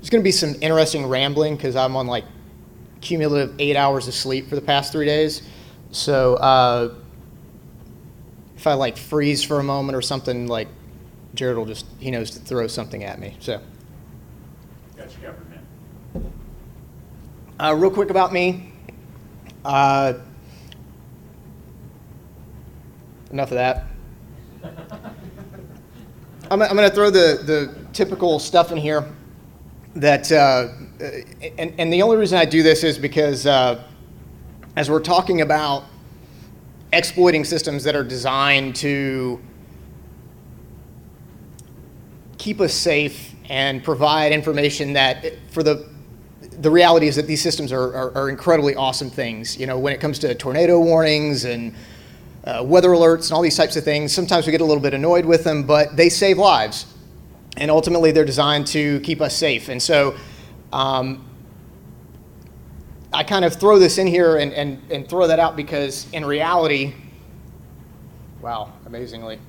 There's going to be some interesting rambling because I'm on like cumulative 8 hours of sleep for the past 3 days. So if I like freeze for a moment or something, like Jared will just, he knows to throw something at me. So. Got you covered, man. Real quick about me. Enough of that. I'm going to throw the typical stuff in here that, and the only reason I do this is because as we're talking about exploiting systems that are designed to keep us safe and provide information that, for the reality is that these systems are incredibly awesome things. You know, when it comes to tornado warnings and weather alerts and all these types of things, sometimes we get a little bit annoyed with them, but they save lives. And ultimately, they're designed to keep us safe. And so I kind of throw this in here and throw that out because in reality, wow, amazingly,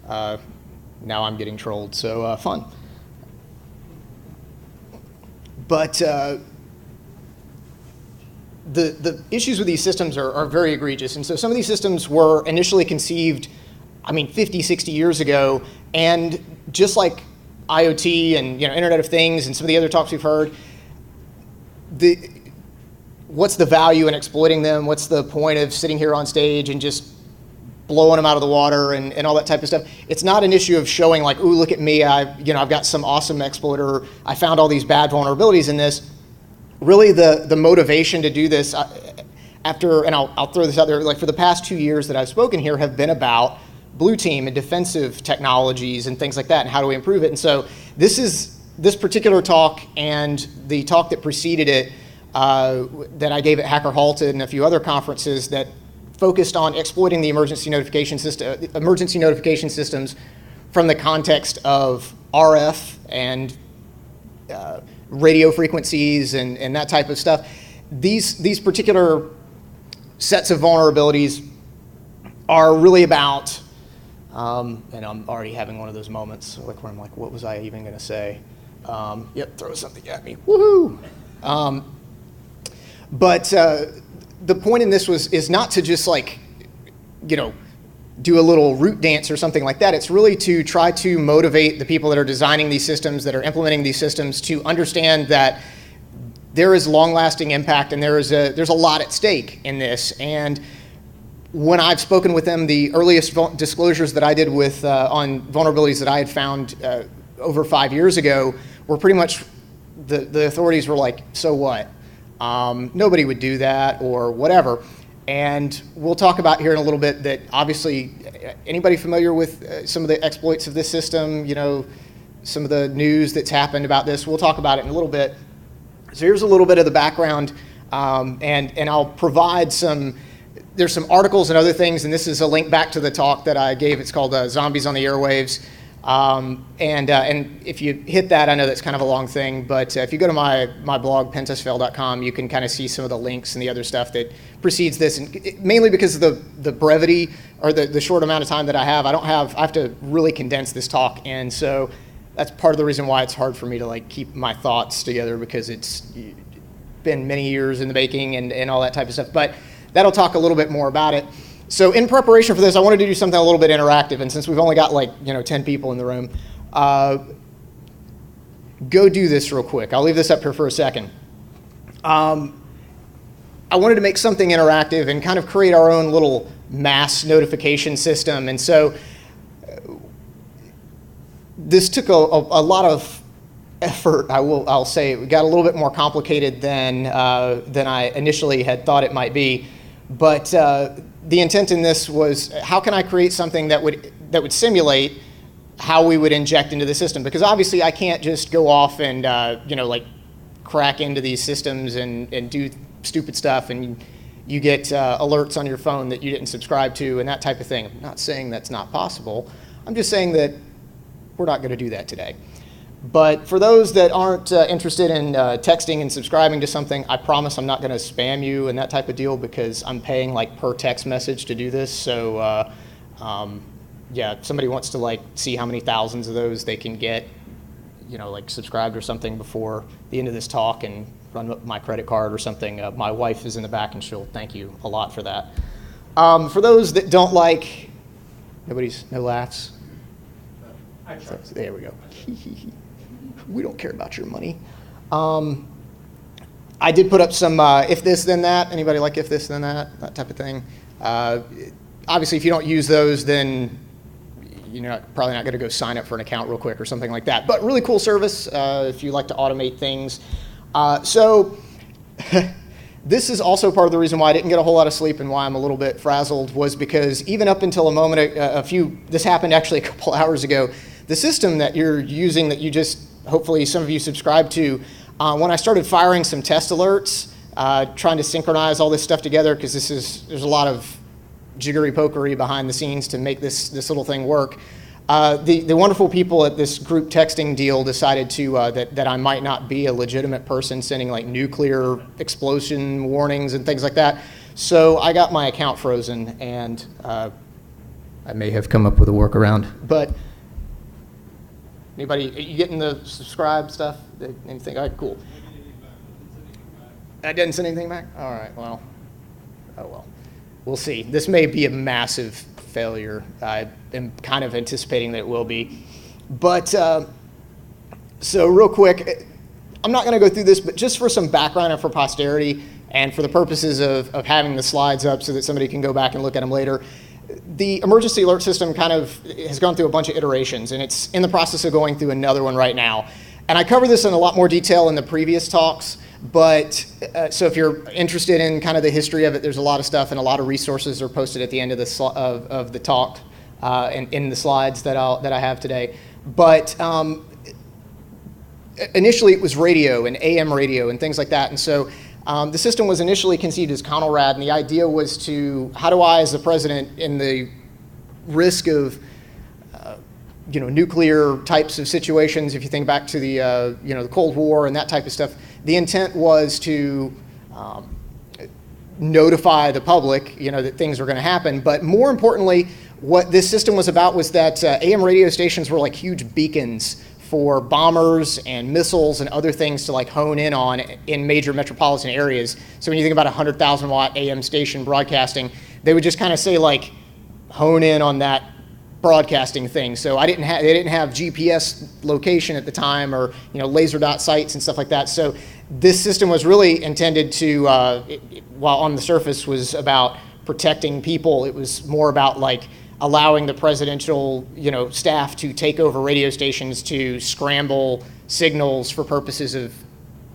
now I'm getting trolled, so fun. But the issues with these systems are very egregious. And so some of these systems were initially conceived, 50, 60 years ago. And just like IoT and Internet of Things and some of the other talks we've heard, what's the value in exploiting them? What's the point of sitting here on stage and just blowing them out of the water and all that type of stuff? It's not an issue of showing like, ooh, look at me, I've got some awesome exploit, or I found all these bad vulnerabilities in this. Really the motivation to do this and I'll throw this out there, like for the past 2 years that I've spoken here have been about blue team and defensive technologies and things like that and how do we improve it. And so this particular talk and the talk that preceded it that I gave at Hacker Halted and a few other conferences that focused on exploiting the emergency notification systems from the context of RF and radio frequencies and that type of stuff. These particular sets of vulnerabilities are really about, and I'm already having one of those moments like where I'm like, what was I even going to say? Yep, throw something at me, woohoo! But the point in this is not to just like, do a little root dance or something like that. It's really to try to motivate the people that are designing these systems, that are implementing these systems, to understand that there is long-lasting impact and there's a lot at stake in this. And when I've spoken with them, the earliest disclosures that I did with on vulnerabilities that I had found over 5 years ago were pretty much the authorities were like, so what? Nobody would do that or whatever. And we'll talk about here in a little bit that obviously anybody familiar with some of the exploits of this system, some of the news that's happened about this, we'll talk about it in a little bit. So here's a little bit of the background, and I'll provide there's some articles and other things, and this is a link back to the talk that I gave. It's called Zombies on the Airwaves. And if you hit that, I know that's kind of a long thing, but if you go to my blog, pentestfail.com, you can kind of see some of the links and the other stuff that precedes this, and mainly because of the brevity or the short amount of time that I have, I have to really condense this talk, and so that's part of the reason why it's hard for me to like keep my thoughts together, because it's been many years in the making and all that type of stuff, but that'll talk a little bit more about it. So in preparation for this, I wanted to do something a little bit interactive, and since we've only got like 10 people in the room, go do this real quick. I'll leave this up here for a second. I wanted to make something interactive and kind of create our own little mass notification system, and so this took a lot of effort. I'll say it got a little bit more complicated than I initially had thought it might be, but the intent in this was, how can I create something that would simulate how we would inject into the system? Because obviously I can't just go off and like crack into these systems and do stupid stuff, and you get alerts on your phone that you didn't subscribe to and that type of thing. I'm not saying that's not possible. I'm just saying that we're not going to do that today. But for those that aren't interested in texting and subscribing to something, I promise I'm not going to spam you and that type of deal, because I'm paying like per text message to do this. So yeah, if somebody wants to like see how many thousands of those they can get, like subscribed or something before the end of this talk and run up my credit card or something, my wife is in the back and she'll thank you a lot for that. For those that don't like, no laughs? So, there we go. We don't care about your money. I did put up some if this then that. Anybody like if this then that type of thing? Obviously, if you don't use those, then you're probably not going to go sign up for an account real quick or something like that. But really cool service if you like to automate things. So this is also part of the reason why I didn't get a whole lot of sleep and why I'm a little bit frazzled, was because even up until a moment, this happened actually a couple hours ago, the system that you're using that you just, hopefully some of you subscribe to, when I started firing some test alerts, trying to synchronize all this stuff together, because there's a lot of jiggery-pokery behind the scenes to make this little thing work. The wonderful people at this group texting deal decided that I might not be a legitimate person sending like nuclear explosion warnings and things like that. So I got my account frozen, and I may have come up with a workaround. But anybody, are you getting the subscribe stuff? Anything? All right, cool. I didn't send anything back? All right, well, oh well. We'll see. This may be a massive failure. I am kind of anticipating that it will be. But so real quick, I'm not going to go through this, but just for some background and for posterity and for the purposes of having the slides up so that somebody can go back and look at them later, the emergency alert system kind of has gone through a bunch of iterations, and it's in the process of going through another one right now. And I covered this in a lot more detail in the previous talks. But so if you're interested in kind of the history of it, there's a lot of stuff and a lot of resources are posted at the end of the talk and in the slides that I have today. But initially it was radio and AM radio and things like that. And so the system was initially conceived as CONELRAD, and the idea was to, how do I as the president, in the risk of nuclear types of situations, if you think back to the the Cold War and that type of stuff, the intent was to notify the public, that things were going to happen. But more importantly, what this system was about was that AM radio stations were like huge beacons for bombers and missiles and other things to like hone in on in major metropolitan areas. So when you think about a 100,000 watt AM station broadcasting, they would just kind of say like, hone in on that broadcasting thing. So they didn't have GPS location at the time, or laser dot sites and stuff like that. So this system was really intended to, while on the surface was about protecting people, it was more about like allowing the presidential staff to take over radio stations to scramble signals for purposes of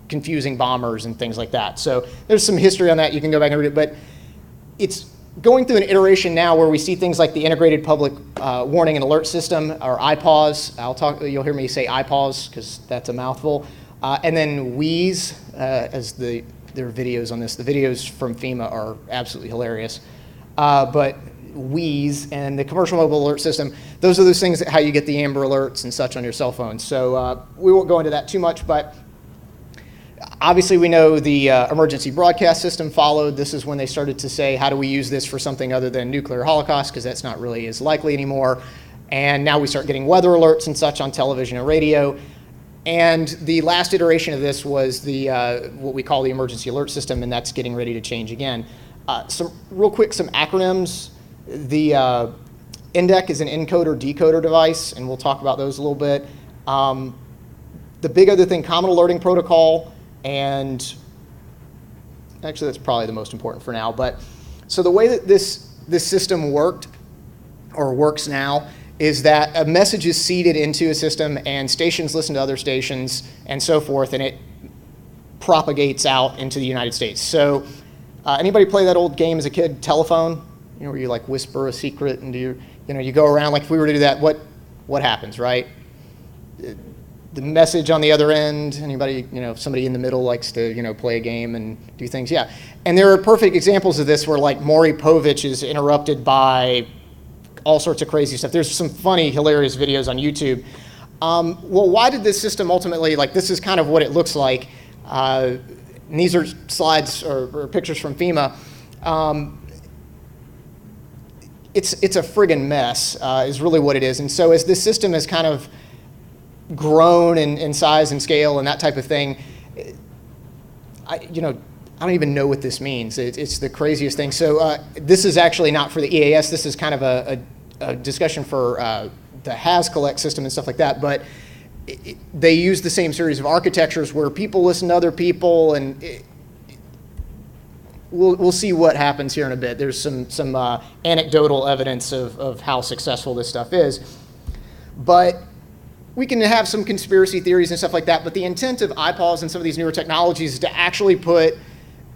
confusing bombers and things like that. So there's some history on that. You can go back and read it, but it's going through an iteration now where we see things like the Integrated Public Warning and Alert System, or IPAWS. You'll hear me say IPAWS because that's a mouthful. And then WEEZ, as there are videos on this. The videos from FEMA are absolutely hilarious. But WEEZ and the Commercial Mobile Alert System, those are those things how you get the Amber Alerts and such on your cell phone. So we won't go into that too much, but obviously we know the emergency broadcast system followed. This is when they started to say, how do we use this for something other than nuclear holocaust, because that's not really as likely anymore. And now we start getting weather alerts and such on television and radio. And the last iteration of this was the what we call the emergency alert system, and that's getting ready to change again. Real quick, some acronyms. The INDEC is an encoder-decoder device, and we'll talk about those a little bit. The big other thing, Common Alerting Protocol, and actually that's probably the most important for now. But so the way that this system worked, or works now, is that a message is seeded into a system, and stations listen to other stations, and so forth, and it propagates out into the United States. So anybody play that old game as a kid, Telephone? Where you like whisper a secret and you go around, like if we were to do that, what happens, right? The message on the other end, anybody, somebody in the middle likes to, play a game and do things, yeah. And there are perfect examples of this where like Maury Povich is interrupted by all sorts of crazy stuff. There's some funny, hilarious videos on YouTube. Well, why did this system ultimately, this is kind of what it looks like. And these are slides or pictures from FEMA. It's a friggin' mess, is really what it is. And so as this system has kind of grown in size and scale and that type of thing. I don't even know what this means. It's the craziest thing. So this is actually not for the EAS. This is kind of a discussion for the HasCollect system and stuff like that. But they use the same series of architectures where people listen to other people, and we'll see what happens here in a bit. There's some anecdotal evidence of how successful this stuff is. But we can have some conspiracy theories and stuff like that, but the intent of IPAWS and some of these newer technologies is to actually put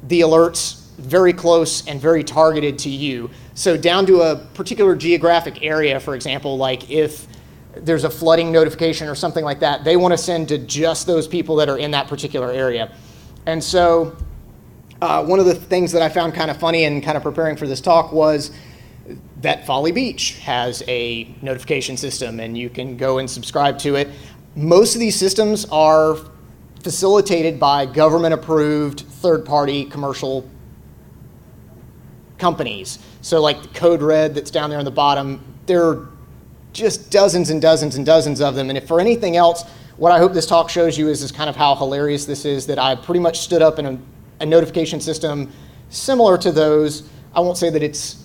the alerts very close and very targeted to you. So down to a particular geographic area, for example, like if there's a flooding notification or something like that, they want to send to just those people that are in that particular area. And so one of the things that I found kind of funny and kind of preparing for this talk was that Folly Beach has a notification system, and you can go and subscribe to it. Most of these systems are facilitated by government-approved third-party commercial companies. So like the Code Red that's down there on the bottom, there are just dozens and dozens and dozens of them. And if for anything else, what I hope this talk shows you is kind of how hilarious this is, that I pretty much stood up in a notification system similar to those. I won't say that it's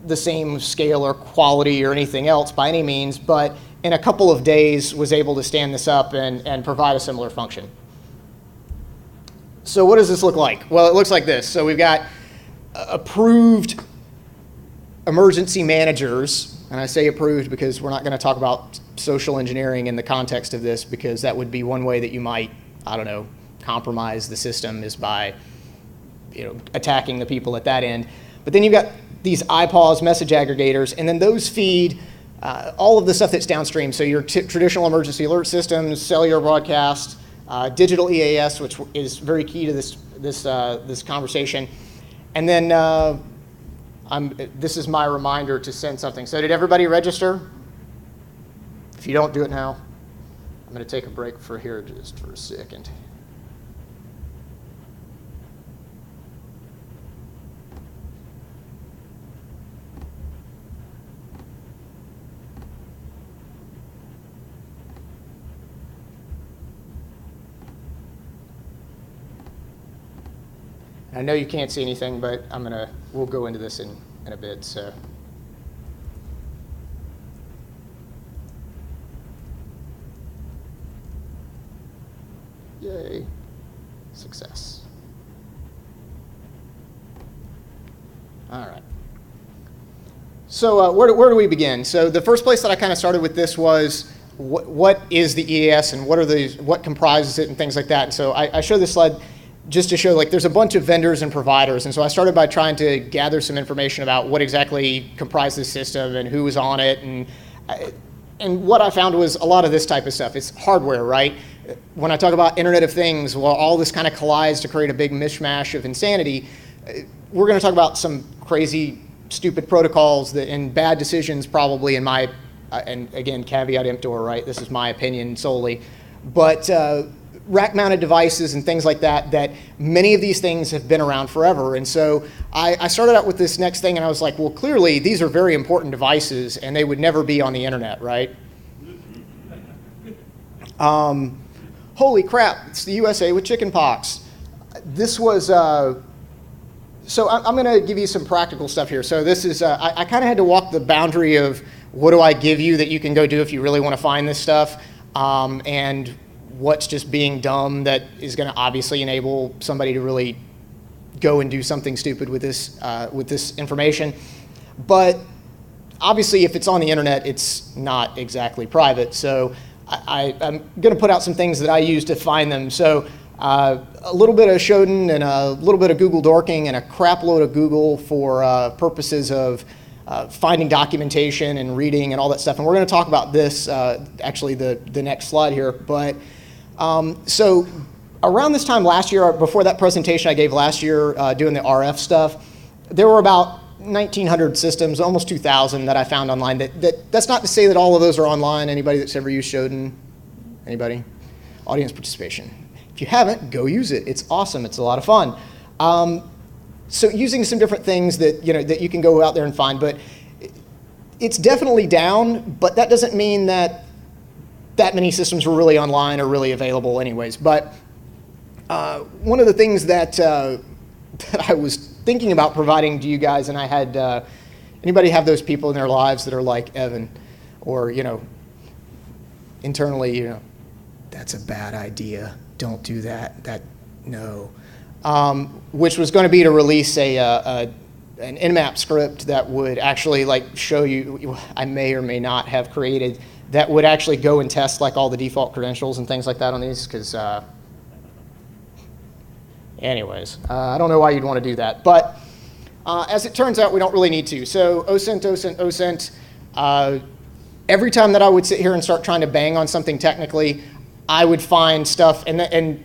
the same scale or quality or anything else by any means, but in a couple of days was able to stand this up and provide a similar function. So what does this look like? Well, it looks like this. So we've got approved emergency managers, and I say approved because we're not going to talk about social engineering in the context of this, because that would be one way that you might, I don't know, compromise the system, is by attacking the people at that end. But then you've got these IPAWS message aggregators, and then those feed all of the stuff that's downstream. So your traditional emergency alert systems, cellular broadcast, digital EAS, which is very key to this conversation. And then this is my reminder to send something. So did everybody register? If you don't do it now, I'm going to take a break for here just for a second. I know you can't see anything, but we'll go into this in a bit. So, yay, success. All right. So where do we begin? So the first place that I kind of started with this was what is the EAS and what comprises it and things like that. And so I showed this slide just to show, like, there's a bunch of vendors and providers. And so I started by trying to gather some information about what exactly comprised this system and who was on it. And what I found was a lot of this type of stuff. It's hardware, right? When I talk about Internet of Things, well, all this kind of collides to create a big mishmash of insanity. We're going to talk about some crazy, stupid protocols and bad decisions probably in my, and again, caveat emptor, right? This is my opinion solely. But rack-mounted devices and things like that many of these things have been around forever. And so I started out with this next thing, and I was like, well, clearly these are very important devices, and they would never be on the internet, right? Holy crap, it's the USA with chickenpox. This was, so I'm going to give you some practical stuff here. So this is, I kind of had to walk the boundary of what do I give you that you can go do if you really want to find this stuff, and what's just being dumb that is going to obviously enable somebody to really go and do something stupid with this information. But obviously, if it's on the internet, it's not exactly private. So I'm going to put out some things that I use to find them. So a little bit of Shodan and a little bit of Google dorking and a crap load of Google for purposes of finding documentation and reading and all that stuff. And we're going to talk about this, actually, the next slide here. But so around this time last year, before that presentation I gave last year doing the RF stuff, there were about 1,900 systems, almost 2,000 that I found online. That's not to say that all of those are online. Anybody that's ever used Shodan? Anybody? Audience participation. If you haven't, go use it. It's awesome. It's a lot of fun. So using some different things that you can go out there and find, but it's definitely down. But that doesn't mean that that many systems were really online or really available anyways. But one of the things that, that I was thinking about providing to you guys, and I had, anybody have those people in their lives that are like Evan, or, you know, internally, you know, that's a bad idea, don't do that, no. Which was going to be to release an Nmap script that would actually like show you, I may or may not have created, that would actually go and test like all the default credentials and things like that on these, because anyways, I don't know why you'd want to do that, but as it turns out, we don't really need to. So OSINT, OSINT, OSINT, every time that I would sit here and start trying to bang on something technically, I would find stuff, and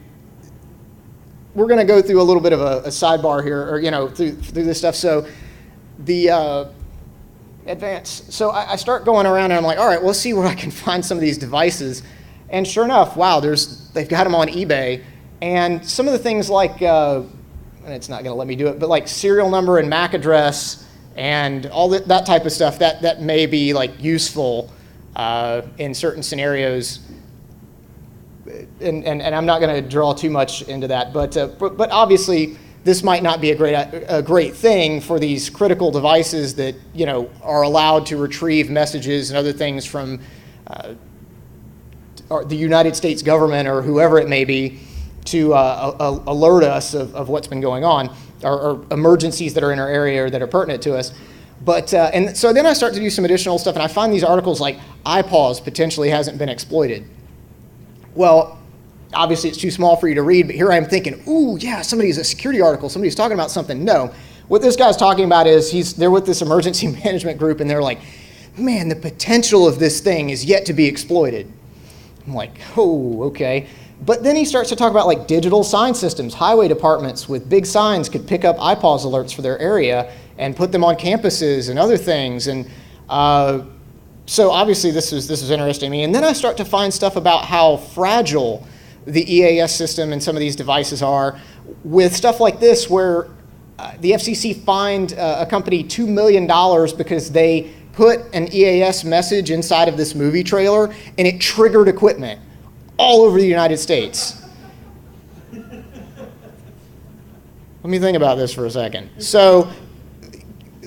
we're going to go through a little bit of a sidebar here, or, you know, through this stuff. So the advanced, so I start going around and I'm like, all right, well, let's see where I can find some of these devices. And sure enough, wow, they've got them on eBay. And some of the things like, and it's not going to let me do it, but like serial number and MAC address and all that type of stuff, that may be like useful in certain scenarios. And I'm not going to draw too much into that, but obviously this might not be a great thing for these critical devices that, you know, are allowed to retrieve messages and other things from the United States government or whoever it may be to alert us of what's been going on, or emergencies that are in our area or that are pertinent to us. But and so then I start to do some additional stuff, and I find these articles like iPause potentially hasn't been exploited. Well, obviously it's too small for you to read, but here I am thinking, ooh, yeah, somebody's a security article, somebody's talking about something. No, what this guy's talking about is they're with this emergency management group, and they're like, man, the potential of this thing is yet to be exploited. I'm like, oh, okay. But then he starts to talk about like digital sign systems. Highway departments with big signs could pick up iPause alerts for their area and put them on campuses and other things. And so obviously this was interesting to me. And then I start to find stuff about how fragile the EAS system and some of these devices are, with stuff like this where the FCC fined a company $2 million because they put an EAS message inside of this movie trailer and it triggered equipment all over the United States. Let me think about this for a second. So,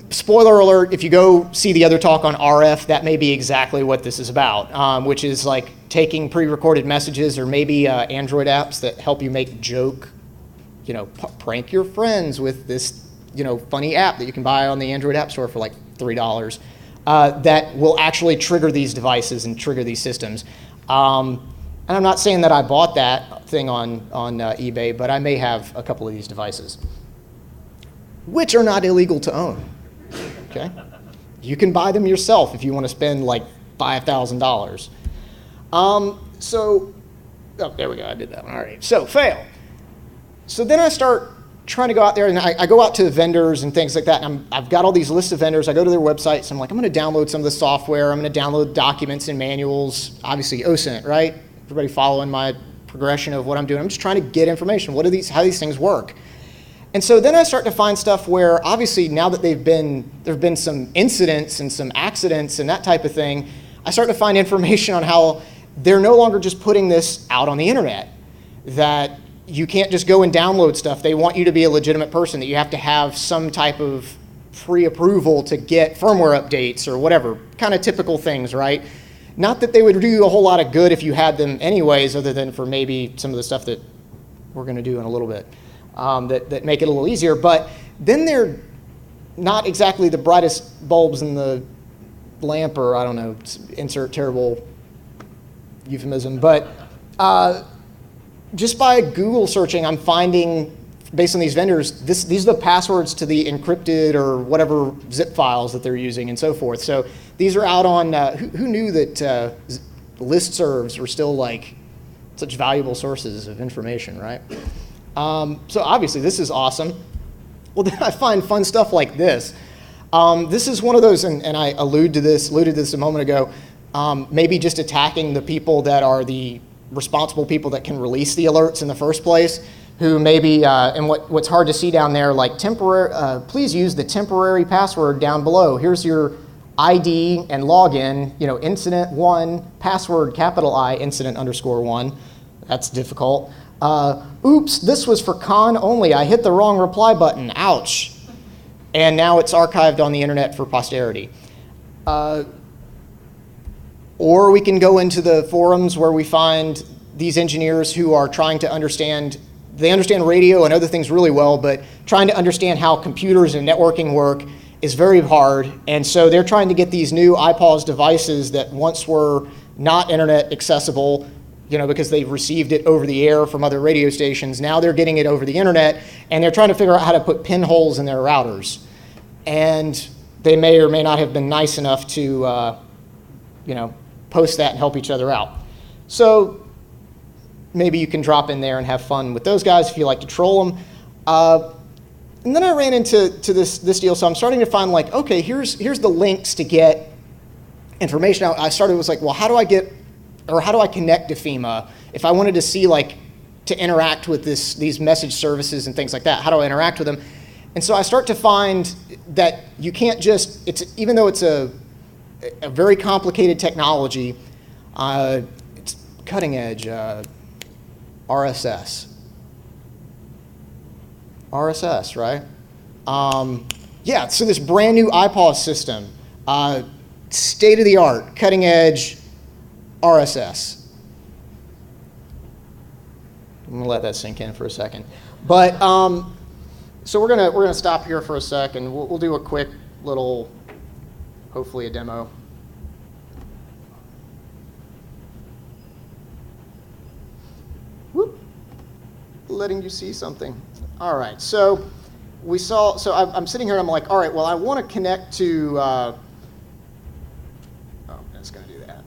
spoiler alert, if you go see the other talk on RF, that may be exactly what this is about, which is like taking pre-recorded messages or maybe Android apps that help you make joke, you know, prank your friends with this, you know, funny app that you can buy on the Android App Store for like $3, that will actually trigger these devices and trigger these systems. And I'm not saying that I bought that thing on eBay, but I may have a couple of these devices, which are not illegal to own. Okay, you can buy them yourself if you want to spend like $5,000. So, oh, there we go. I did that one. All right. So fail. So then I start trying to go out there, and I go out to vendors and things like that. And I've got all these lists of vendors. I go to their websites. I'm like, I'm going to download some of the software. I'm going to download documents and manuals. Obviously, OSINT, right? Everybody following my progression of what I'm doing. I'm just trying to get information. How these things work? And so then I start to find stuff where, obviously, now that there have been some incidents and some accidents and that type of thing, I start to find information on how they're no longer just putting this out on the internet, that you can't just go and download stuff. They want you to be a legitimate person, that you have to have some type of pre-approval to get firmware updates or whatever, kind of typical things, right? Not that they would do a whole lot of good if you had them anyways, other than for maybe some of the stuff that we're going to do in a little bit. That make it a little easier, but then they're not exactly the brightest bulbs in the lamp, or I don't know, insert terrible euphemism, but just by Google searching, I'm finding, based on these vendors, these are the passwords to the encrypted or whatever zip files that they're using and so forth. So these are out on, who knew that listservs were still like such valuable sources of information, right? So obviously this is awesome. Well, then I find fun stuff like this. This is one of those, and I alluded to this a moment ago, maybe just attacking the people that are the responsible people that can release the alerts in the first place, who maybe, and what's hard to see down there, like please use the temporary password down below. Here's your ID and login, incident 1, password capital I, incident underscore 1. That's difficult. Oops, this was for con only. I hit the wrong reply button. Ouch. And now it's archived on the internet for posterity. Or we can go into the forums where we find these engineers who are trying to understand, they understand radio and other things really well, but trying to understand how computers and networking work is very hard. And so they're trying to get these new iPause devices that once were not internet accessible, because they received it over the air from other radio stations. Now they're getting it over the internet, and they're trying to figure out how to put pinholes in their routers. And they may or may not have been nice enough to, post that and help each other out. So maybe you can drop in there and have fun with those guys if you like to troll them. And then I ran into this deal, so I'm starting to find okay, here's the links to get information out. I started was well, how do I connect to FEMA if I wanted to see to interact with these message services and things like that? How do I interact with them? And so I start to find that you can't just, even though it's a very complicated technology, it's cutting edge, RSS, right? Yeah, so this brand new iPause system, state of the art, cutting edge RSS. I'm gonna let that sink in for a second. But so we're gonna stop here for a second. We'll do a quick little, hopefully a demo. Whoop. Letting you see something. All right, so I'm sitting here and I'm all right, well, I want to connect to, oh, it's going to do that.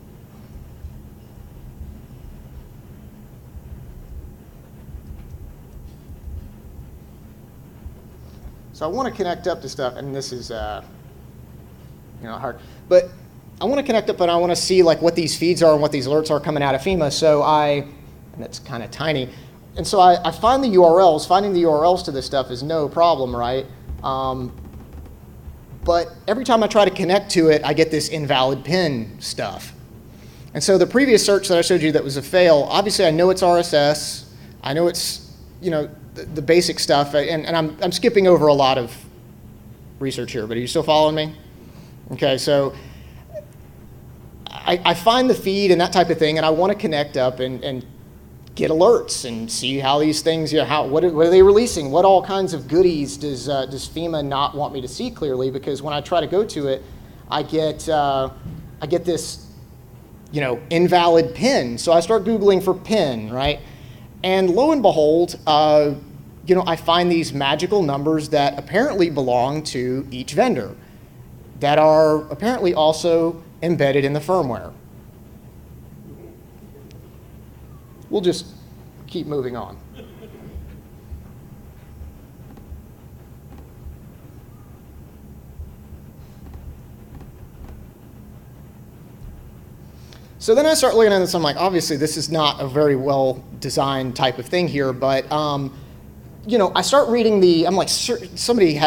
So I want to connect up to stuff, and this is, hard. But I want to connect up, and I want to see what these feeds are and what these alerts are coming out of FEMA. So and it's kind of tiny. And so I find the URLs. Finding the URLs to this stuff is no problem, right? But every time I try to connect to it, I get this invalid pin stuff. And so the previous search that I showed you that was a fail, obviously I know it's RSS. I know it's, the basic stuff. And I'm skipping over a lot of research here, but are you still following me? Okay, so I find the feed and that type of thing, and I want to connect up and get alerts and see how these things, what are they releasing? What all kinds of goodies does FEMA not want me to see clearly? Because when I try to go to it, I get this, invalid pin. So I start Googling for pin, right? And lo and behold, I find these magical numbers that apparently belong to each vendor that are apparently also embedded in the firmware. We'll just keep moving on. So then I start looking at this, I'm obviously this is not a very well designed type of thing here, but I start reading I'm somebody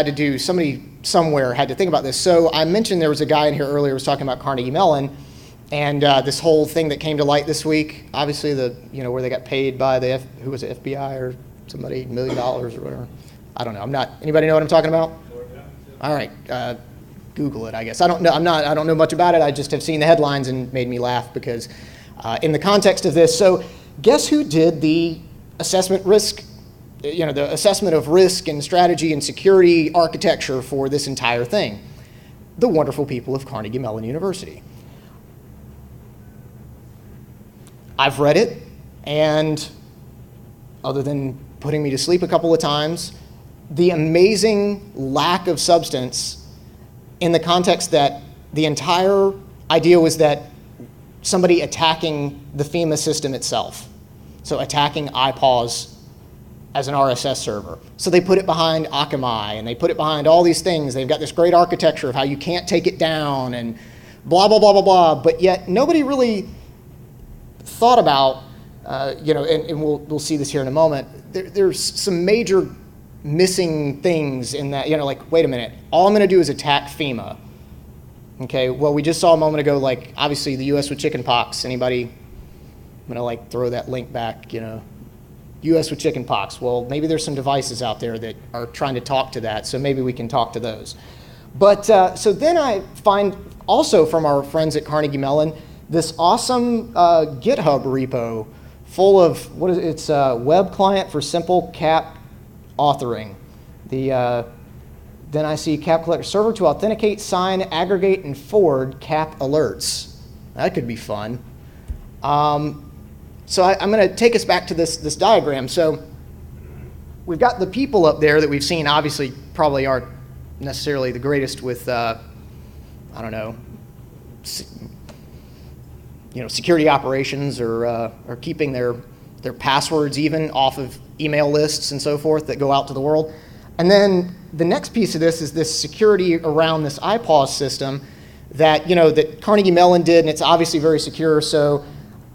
somewhere had to think about this. So I mentioned there was a guy in here earlier who was talking about Carnegie Mellon, and this whole thing that came to light this week, obviously where they got paid by the who was it, FBI or somebody, $1 million or whatever. I don't know. Anybody know what I'm talking about? All right, Google it, I guess. I don't know much about it. I just have seen the headlines and made me laugh because in the context of this. So guess who did the assessment risk, the assessment of risk and strategy and security architecture for this entire thing? The wonderful people of Carnegie Mellon University. I've read it, and other than putting me to sleep a couple of times, the amazing lack of substance in the context that the entire idea was that somebody attacking the FEMA system itself. So attacking iPause as an RSS server. So they put it behind Akamai, and they put it behind all these things. They've got this great architecture of how you can't take it down and blah, blah, blah, blah, blah. But yet nobody really thought about, and we'll see this here in a moment, there's some major missing things in that, wait a minute, all I'm going to do is attack FEMA. Okay, well, we just saw a moment ago, like, obviously the U.S. with chickenpox. Anybody? I'm going to, like, throw that link back, you know. U.S. with chickenpox. Well, maybe there's some devices out there that are trying to talk to that, so maybe we can talk to those. But, so then I find also from our friends at Carnegie Mellon this awesome GitHub repo full of, what is it? It's a web client for simple CAP authoring. Then I see CAP collector server to authenticate, sign, aggregate, and forward CAP alerts. That could be fun. So I'm going to take us back to this diagram. So we've got the people up there that we've seen, obviously probably aren't necessarily the greatest with, I don't know, security operations or keeping their passwords even off of email lists and so forth that go out to the world. And then the next piece of this is this security around this IPAWS system that, that Carnegie Mellon did, and it's obviously very secure, so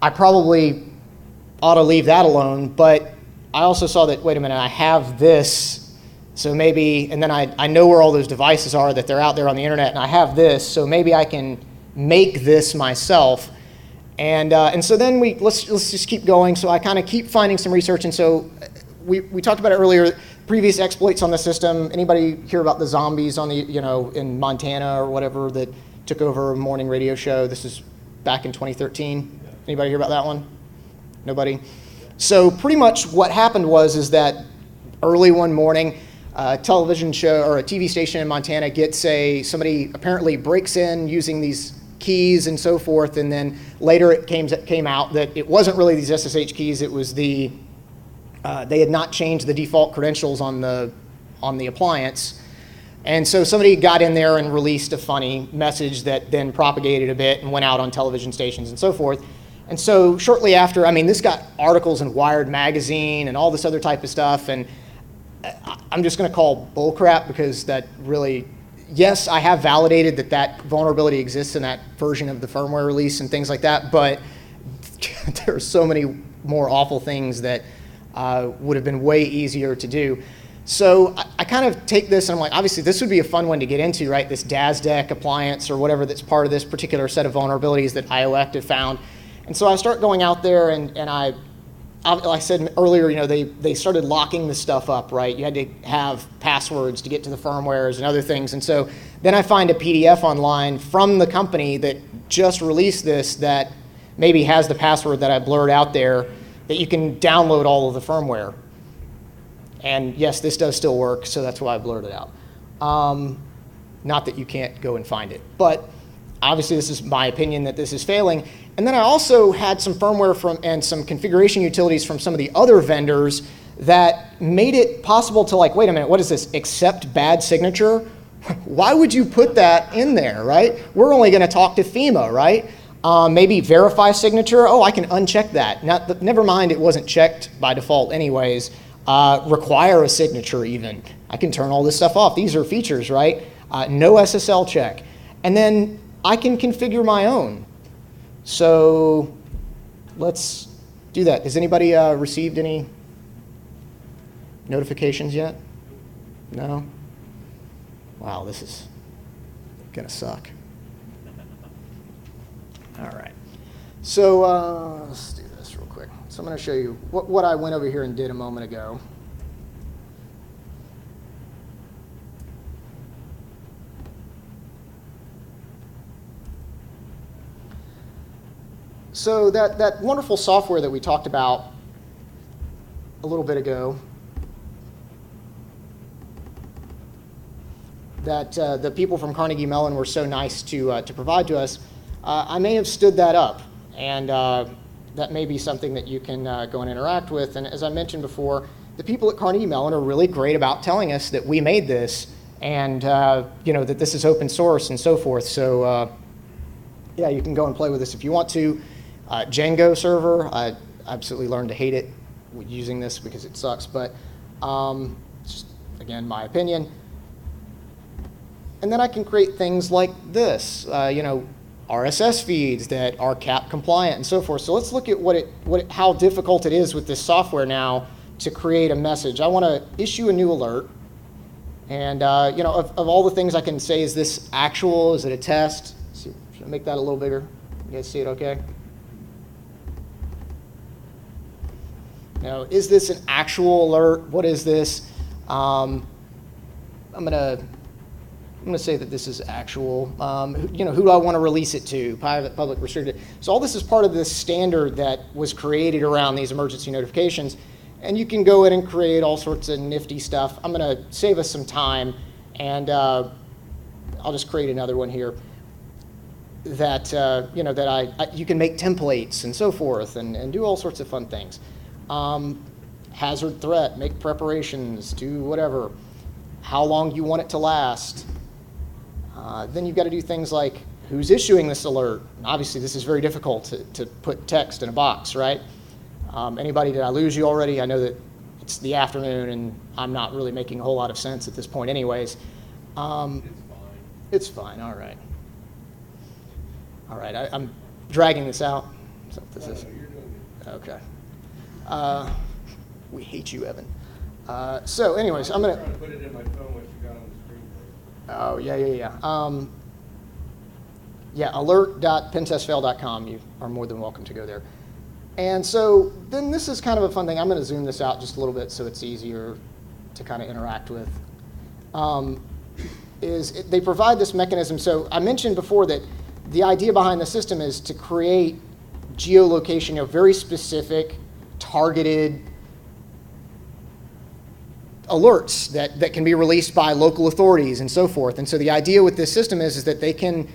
I probably ought to leave that alone. But I also saw that, wait a minute, I have this, so maybe, and then I know where all those devices are, that they're out there on the internet, and I have this, so maybe I can make this myself. And so then let's just keep going. So I kind of keep finding some research, and so we talked about it earlier, previous exploits on the system. Anybody hear about the zombies on the, in Montana or whatever that took over a morning radio show? This is back in 2013. Anybody hear about that one? Nobody? So pretty much what happened is that early one morning, a television show or a TV station in Montana gets somebody apparently breaks in using these keys and so forth, and then later it came out that it wasn't really these SSH keys, it was they had not changed the default credentials on the appliance. And so somebody got in there and released a funny message that then propagated a bit and went out on television stations and so forth. And so shortly after, this got articles in Wired magazine and all this other type of stuff, and I'm just going to call bullcrap because that really, yes, I have validated that vulnerability exists in that version of the firmware release and things like that, but there are so many more awful things that would have been way easier to do. So I kind of take this and I'm like, obviously this would be a fun one to get into, right? This DASDEC appliance or whatever that's part of this particular set of vulnerabilities that IOECT have found. And so I start going out there and like I said earlier, they started locking this stuff up, right? You had to have passwords to get to the firmwares and other things. And so then I find a PDF online from the company that just released this that maybe has the password that I blurred out there, that you can download all of the firmware. And yes, this does still work, so that's why I blurred it out. Not that you can't go and find it, but obviously this is my opinion that this is failing. And then I also had some firmware and some configuration utilities from some of the other vendors that made it possible to, like, wait a minute, what is this, accept bad signature? Why would you put that in there, right? We're only going to talk to FEMA, right? Maybe verify signature. Oh, I can uncheck that. Never mind, it wasn't checked by default anyways. Require a signature even. I can turn all this stuff off. These are features, right? No SSL check. And then I can configure my own. So let's do that. Has anybody received any notifications yet? No? Wow, this is gonna suck. All right. So let's do this real quick. So I'm gonna show you what I went over here and did a moment ago. So that wonderful software that we talked about a little bit ago, that the people from Carnegie Mellon were so nice to provide to us, I may have stood that up, and that may be something that you can go and interact with. And as I mentioned before, the people at Carnegie Mellon are really great about telling us that we made this, and that this is open source and so forth. So yeah, you can go and play with this if you want to. Django server, I absolutely learned to hate it using this because it sucks, but just, again, my opinion. And then I can create things like this, RSS feeds that are CAP compliant and so forth. So let's look at how difficult it is with this software now to create a message. I want to issue a new alert, And you know, of all the things I can say, is this actual? Is it a test? Should I make that a little bigger? You guys see it okay? Now, is this an actual alert? What is this? I'm gonna say that this is actual. You know, who do I want to release it to? Private, public, restricted. So all this is part of this standard that was created around these emergency notifications. And you can go in and create all sorts of nifty stuff. I'm going to save us some time, and I'll just create another one here that you know, that you can make templates and so forth, and do all sorts of fun things. Hazard threat, make preparations, do whatever. How long you want it to last. Then you've got to do things like who's issuing this alert. Obviously, this is very difficult to put text in a box, right? Anybody, did I lose you already? I know that it's the afternoon and I'm not really making a whole lot of sense at this point anyways. It's fine. It's fine, all right. All right, I'm dragging this out. So this is, You're doing good. okay. We hate you, Evan. So anyways, I'm I'm gonna, trying to put it in my phone, what you got on the screen there. oh, yeah, alert.pentestfail.com. You are more than welcome to go there. And so then this is kind of a fun thing. I'm going to zoom this out just a little bit so it's easier to kind of interact with. They provide this mechanism. So I mentioned before that the idea behind the system is to create geolocation, you know, very specific, targeted alerts that can be released by local authorities and so forth. And so the idea with this system is that they can,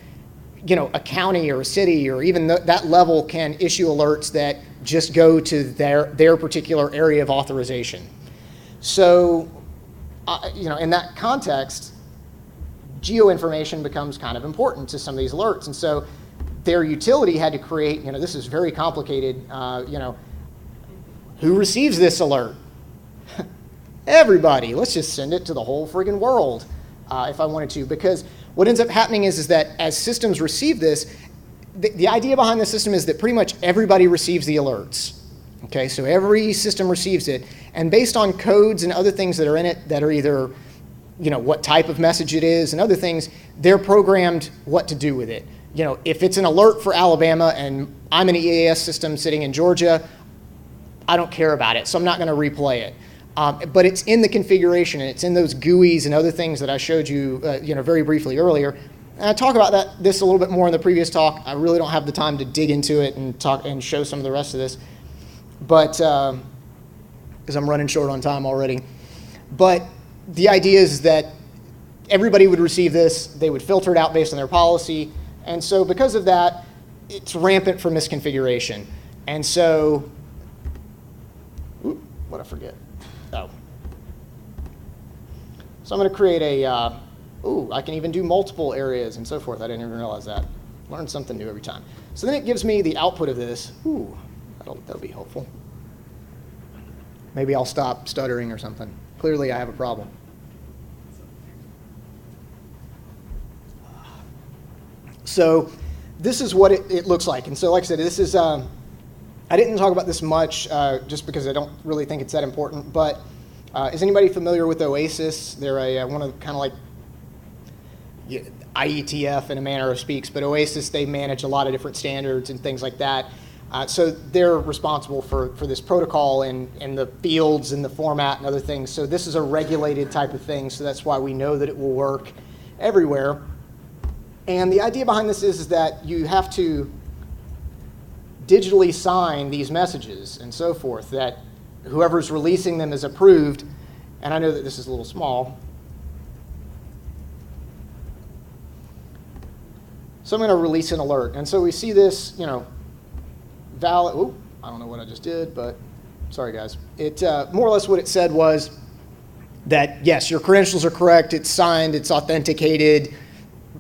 you know, a county or a city or even that level can issue alerts that just go to their particular area of authorization. So, you know, in that context, geoinformation becomes kind of important to some of these alerts. And so their utility had to create, you know, this is very complicated, you know, who receives this alert? Everybody. Let's just send it to the whole friggin' world if I wanted to, because what ends up happening is that as systems receive this, the idea behind the system is that pretty much everybody receives the alerts. Okay, so every system receives it, and based on codes and other things that are in it that are either, you know, what type of message it is and other things, they're programmed what to do with it. You know, if it's an alert for Alabama and I'm an EAS system sitting in Georgia, I don't care about it, so I'm not going to replay it. But it's in the configuration, and it's in those GUIs and other things that I showed you, you know, very briefly earlier. And I talk about this a little bit more in the previous talk. I really don't have the time to dig into it and talk and show some of the rest of this, but because I'm running short on time already. But the idea is that everybody would receive this. They would filter it out based on their policy, and so because of that, it's rampant for misconfiguration. And so, what I forget. Oh. So I'm going to create a, I can even do multiple areas and so forth. I didn't even realize that. Learn something new every time. So then it gives me the output of this. That'll be helpful. Maybe I'll stop stuttering or something. Clearly I have a problem. So this is what it looks like. And so like I said, this is, I didn't talk about this much just because I don't really think it's that important, but is anybody familiar with OASIS? They're one of kind of like IETF in a manner of speaks, but OASIS, they manage a lot of different standards and things like that. So they're responsible for this protocol and the fields and the format and other things. So this is a regulated type of thing, so that's why we know that it will work everywhere. And the idea behind this is that you have to digitally sign these messages and so forth, that whoever's releasing them is approved. And I know that this is a little small. So I'm going to release an alert. And so we see this, you know, valid. I don't know what I just did, but sorry, guys. It more or less what it said was that, yes, your credentials are correct, it's signed, it's authenticated,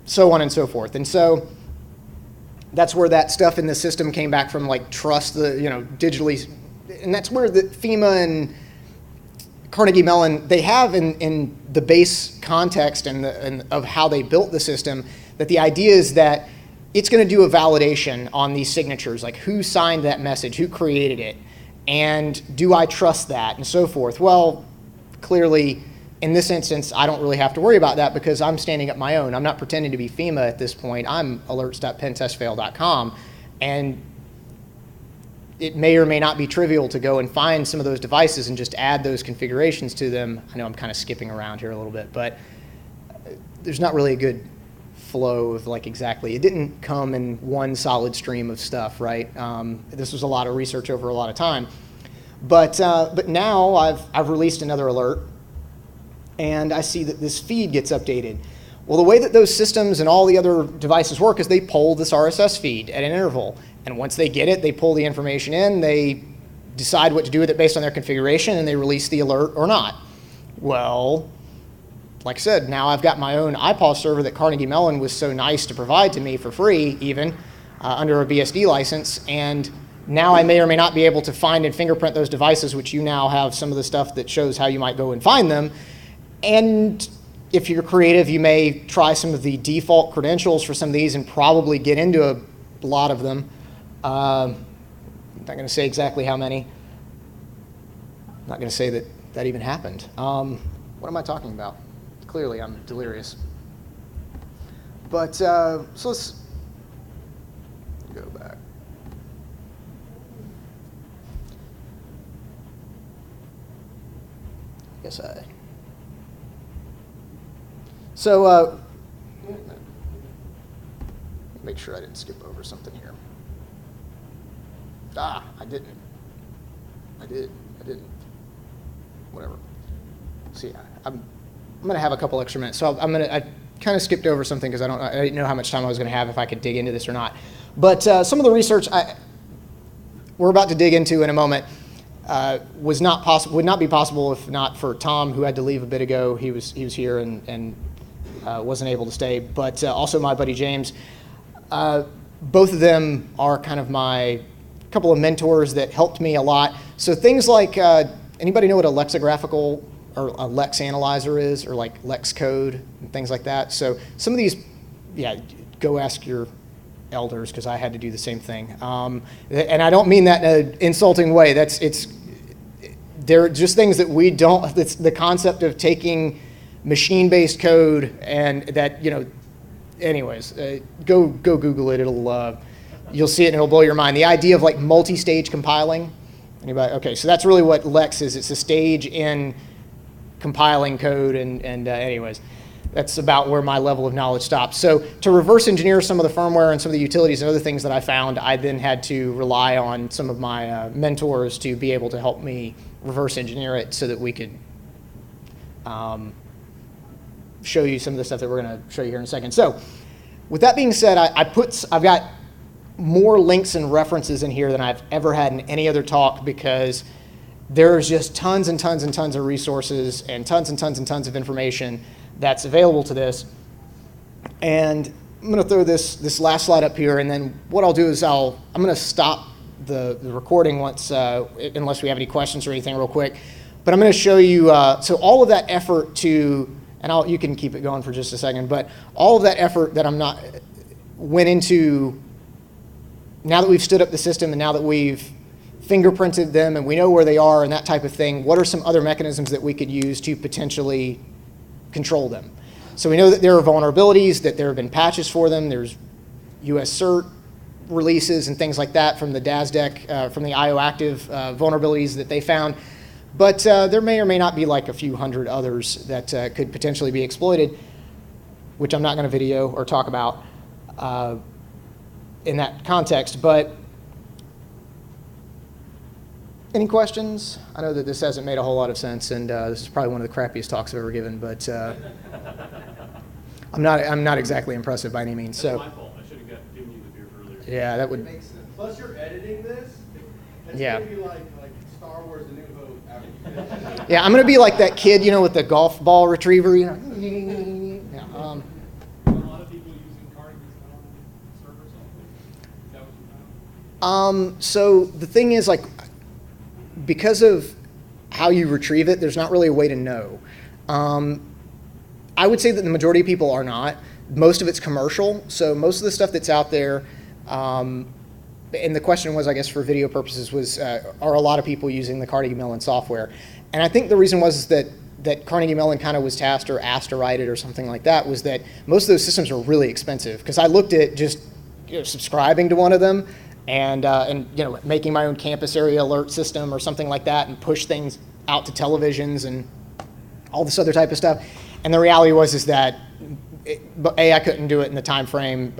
so on and so forth. And so that's where that stuff in the system came back from, like trust the, you know, digitally. And that's where the FEMA and Carnegie Mellon, they have in the base context and of how they built the system, that the idea is that it's going to do a validation on these signatures, like who signed that message, who created it, and do I trust that, and so forth. Well, clearly, in this instance, I don't really have to worry about that because I'm standing up my own. I'm not pretending to be FEMA at this point. I'm alerts.pentestfail.com, and it may or may not be trivial to go and find some of those devices and just add those configurations to them. I know I'm kind of skipping around here a little bit, but there's not really a good flow of like exactly. It didn't come in one solid stream of stuff, right? This was a lot of research over a lot of time. But now I've released another alert, and I see that this feed gets updated. Well, the way that those systems and all the other devices work is they pull this RSS feed at an interval. And once they get it, they pull the information in, they decide what to do with it based on their configuration, and they release the alert or not. Well, like I said, now I've got my own IPAW server that Carnegie Mellon was so nice to provide to me for free, even under a BSD license. And now I may or may not be able to find and fingerprint those devices, which you now have some of the stuff that shows how you might go and find them. And if you're creative, you may try some of the default credentials for some of these and probably get into a lot of them. I'm not going to say exactly how many. I'm not going to say that that even happened. What am I talking about? Clearly, I'm delirious. But so let's go back. So make sure I didn't skip over something here. I didn't. I didn't. Whatever. See, I'm going to have a couple extra minutes. So I kind of skipped over something because I didn't know how much time I was going to have if I could dig into this or not. But some of the research we're about to dig into in a moment would not be possible if not for Tom, who had to leave a bit ago. He was here and wasn't able to stay. But also my buddy James. Both of them are kind of my couple of mentors that helped me a lot. So things like, anybody know what a lexicographical or a Lex analyzer is, or like Lex code and things like that? So some of these, yeah, go ask your elders, because I had to do the same thing. And I don't mean that in an insulting way. They're just things that we don't, it's the concept of taking machine-based code and that, anyways, go Google it. You'll see it and it'll blow your mind. The idea of like multi-stage compiling. Anybody? Okay, so that's really what Lex is. It's a stage in compiling code, and anyways, that's about where my level of knowledge stops. So to reverse engineer some of the firmware and some of the utilities and other things that I found, I then had to rely on some of my mentors to be able to help me reverse engineer it so that we could show you some of the stuff that we're going to show you here in a second. So with that being said, I've got more links and references in here than I've ever had in any other talk, because there's just tons and tons and tons of resources and tons and tons and tons of information that's available to this. And I'm going to throw this last slide up here, and then what I'll do is I'm going to stop the recording once, unless we have any questions or anything real quick. But I'm going to show you, so all of that effort to, and you can keep it going for just a second, but all of that effort that went into, now that we've stood up the system and now that we've fingerprinted them and we know where they are and that type of thing, what are some other mechanisms that we could use to potentially control them? So we know that there are vulnerabilities, that there have been patches for them. There's US CERT releases and things like that from the DASDEC, from the IO active vulnerabilities that they found. But there may or may not be like a few hundred others that could potentially be exploited, which I'm not going to video or talk about in that context. But any questions? I know that this hasn't made a whole lot of sense, and this is probably one of the crappiest talks I've ever given, but I'm not exactly impressive by any means. That's my fault. I should have given you the beer earlier. Yeah, that would. It makes sense. Plus, you're editing this. It's Yeah. gonna be like Star Wars: The New Hope after you finish. Yeah, I'm gonna be like that kid, with the golf ball retriever, Yeah, A lot of people using Carnegie's server software. Is that what you found? So the thing is, like, because of how you retrieve it, there's not really a way to know. I would say that the majority of people are not. Most of it's commercial, so most of the stuff that's out there, and the question was, I guess, for video purposes, was are a lot of people using the Carnegie Mellon software? And I think the reason was that that Carnegie Mellon kind of was tasked or asked to write it or something like that was that most of those systems are really expensive. Because I looked at just subscribing to one of them and making my own campus area alert system or something like that and push things out to televisions and all this other type of stuff. And the reality was that I couldn't do it in the time frame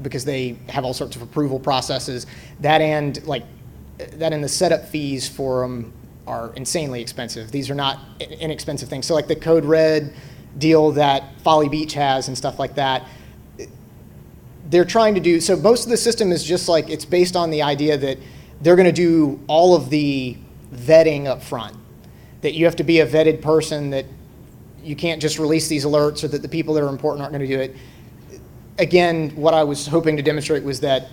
because they have all sorts of approval processes. That and the setup fees for them are insanely expensive. These are not inexpensive things. So like the Code Red deal that Folly Beach has and stuff like that, they're trying to do, so most of the system is just like, it's based on the idea that they're going to do all of the vetting up front, that you have to be a vetted person, that you can't just release these alerts, or that the people that are important aren't going to do it. Again, what I was hoping to demonstrate was that,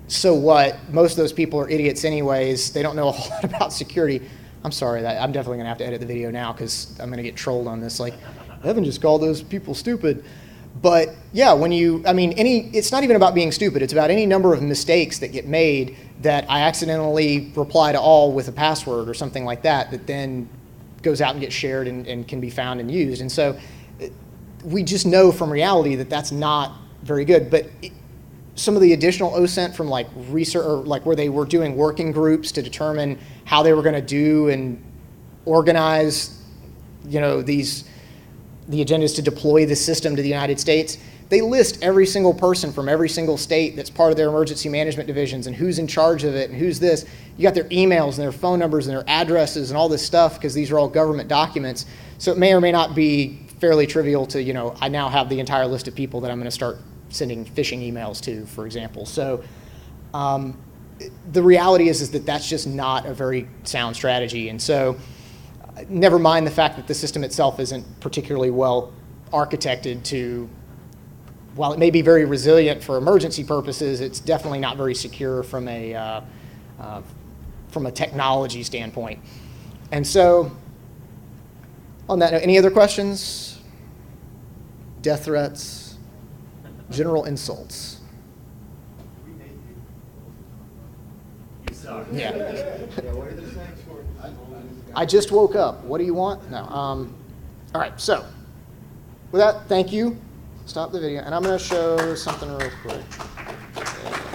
so what? Most of those people are idiots anyways. They don't know a whole lot about security. I'm sorry, I'm definitely going to have to edit the video now because I'm going to get trolled on this. Like, Evan just called those people stupid. But yeah, it's not even about being stupid. It's about any number of mistakes that get made that I accidentally reply to all with a password or something like that, that then goes out and gets shared and can be found and used. And so we just know from reality that that's not very good. But some of the additional OSINT from like research, or like where they were doing working groups to determine how they were going to do and organize, the agendas to deploy the system to the United States, they list every single person from every single state that's part of their emergency management divisions and who's in charge of it and who's this. You got their emails and their phone numbers and their addresses and all this stuff because these are all government documents. So it may or may not be fairly trivial to, I now have the entire list of people that I'm going to start sending phishing emails to, for example. So the reality is that that's just not a very sound strategy. And so never mind the fact that the system itself isn't particularly well architected to, while it may be very resilient for emergency purposes, it's definitely not very secure from a technology standpoint. And so, on that note, any other questions? Death threats, general insults. Yeah. I just woke up. What do you want? No. All right. So, with that, thank you. Stop the video, and I'm going to show something real quick.